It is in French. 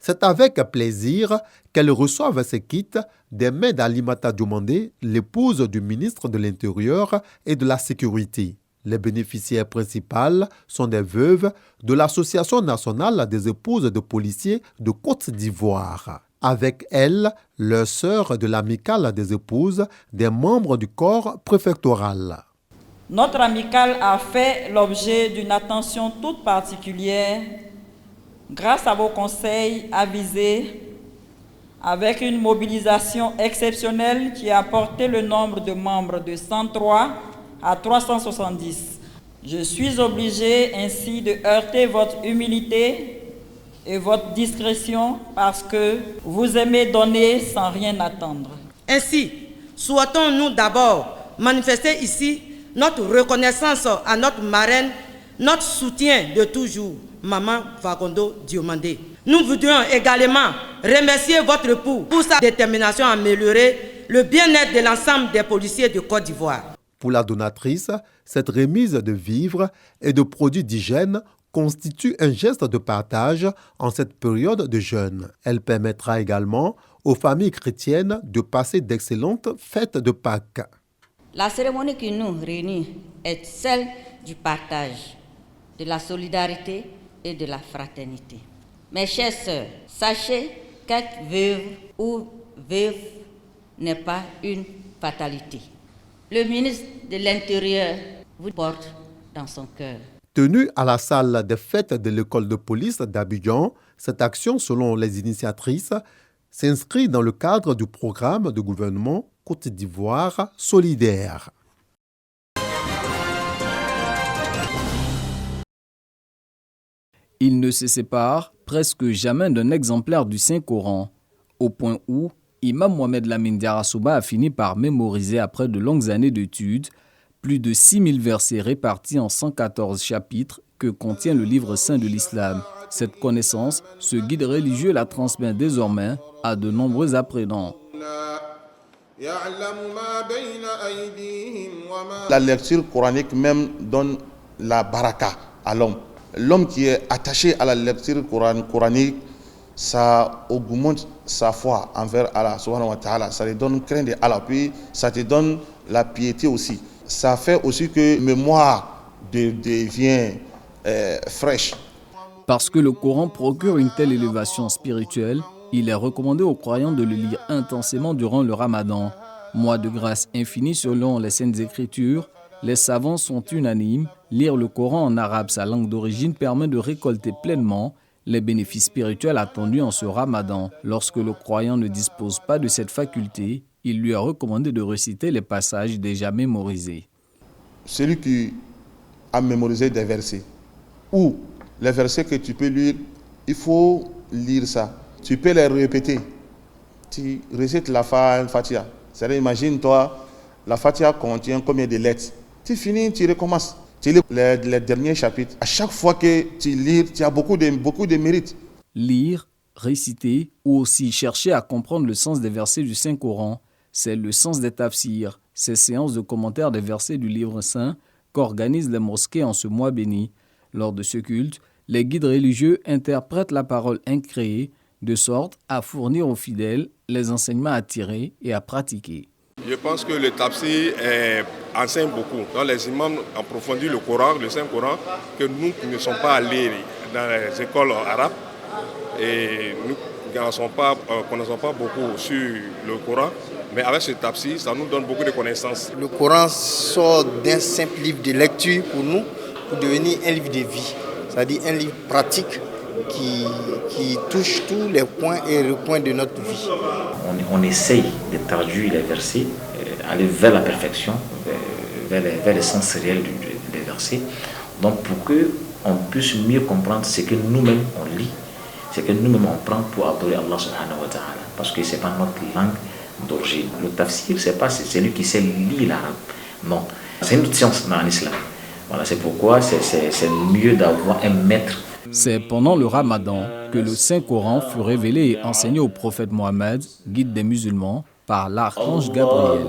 C'est avec plaisir qu'elles reçoivent ces kits des mains d'Alimata Diomandé, l'épouse du ministre de l'Intérieur et de la Sécurité. Les bénéficiaires principales sont des veuves de l'Association nationale des épouses de policiers de Côte d'Ivoire. Avec elles, leurs sœurs de l'amicale des épouses, des membres du corps préfectoral. Notre amicale a fait l'objet d'une attention toute particulière grâce à vos conseils avisés, avec une mobilisation exceptionnelle qui a porté le nombre de membres de 103 à 370. Je suis obligé ainsi de heurter votre humilité et votre discrétion parce que vous aimez donner sans rien attendre. Ainsi, souhaitons-nous d'abord manifester ici notre reconnaissance à notre marraine, notre soutien de toujours, Maman Fakondo Diomandé. Nous voudrions également remercier votre époux pour sa détermination à améliorer le bien-être de l'ensemble des policiers de Côte d'Ivoire. Pour la donatrice, cette remise de vivres et de produits d'hygiène constitue un geste de partage en cette période de jeûne. Elle permettra également aux familles chrétiennes de passer d'excellentes fêtes de Pâques. La cérémonie qui nous réunit est celle du partage, de la solidarité et de la fraternité. Mes chères sœurs, sachez qu'être veuve ou veuve n'est pas une fatalité. Le ministre de l'Intérieur vous porte dans son cœur. Tenue à la salle des fêtes de l'école de police d'Abidjan, cette action, selon les initiatrices, s'inscrit dans le cadre du programme de gouvernement Côte d'Ivoire solidaire. Il ne se sépare presque jamais d'un exemplaire du Saint-Coran, au point où Imam Mohamed Lamine Diarra Souba a fini par mémoriser après de longues années d'études plus de 6000 versets répartis en 114 chapitres que contient le livre saint de l'islam. Cette connaissance, ce guide religieux la transmet désormais à de nombreux apprenants. La lecture coranique même donne la baraka à l'homme. L'homme qui est attaché à la lecture coranique, ça augmente sa foi envers Allah subhanahu wa ta'ala. Ça lui donne crainte de Allah, puis ça te donne la piété aussi. Ça fait aussi que la mémoire devient fraîche. Parce que le Coran procure une telle élévation spirituelle, il est recommandé aux croyants de le lire intensément durant le Ramadan. Mois de grâce infinie selon les Saintes Écritures, les savants sont unanimes. Lire le Coran en arabe, sa langue d'origine, permet de récolter pleinement les bénéfices spirituels attendus en ce Ramadan. Lorsque le croyant ne dispose pas de cette faculté, il lui est recommandé de réciter les passages déjà mémorisés. Celui qui a mémorisé des versets, ou les versets que tu peux lire, il faut lire ça. Tu peux les répéter. Tu récites la Fatiha. C'est-à-dire, imagine-toi, la Fatiha contient combien de lettres. Tu finis, tu recommences. Tu lis les derniers chapitres. À chaque fois que tu lis, tu as beaucoup de mérites. Lire, réciter ou aussi chercher à comprendre le sens des versets du Saint-Coran, c'est le sens des tafsirs, ces séances de commentaires des versets du livre saint qu'organisent les mosquées en ce mois béni. Lors de ce culte, les guides religieux interprètent la parole incréée de sorte à fournir aux fidèles les enseignements à tirer et à pratiquer. Je pense que le tafsir enseigne beaucoup. Donc les imams approfondissent le Coran, le Saint-Coran, que nous qui ne sommes pas allés dans les écoles arabes et nous ne connaissons pas beaucoup sur le Coran. Mais avec ce tafsir, ça nous donne beaucoup de connaissances. Le Coran sort d'un simple livre de lecture pour nous, pour devenir un livre de vie. C'est-à-dire un livre pratique qui touche tous les points et recoins de notre vie. On essaye de traduire les versets, aller vers la perfection, vers l'essence réelle des versets. Donc pour qu'on puisse mieux comprendre ce que nous-mêmes on lit, ce que nous-mêmes on prend pour adorer Allah subhanahu wa ta'ala. Parce que ce n'est pas notre langue d'origine. Le tafsir, ce n'est pas celui qui sait lire l'arabe. Non, c'est une autre science dans l'islam. Voilà, c'est pourquoi c'est mieux d'avoir un maître. C'est pendant le Ramadan que le Saint-Coran fut révélé et enseigné au prophète Mohammed, guide des musulmans, par l'archange Gabriel.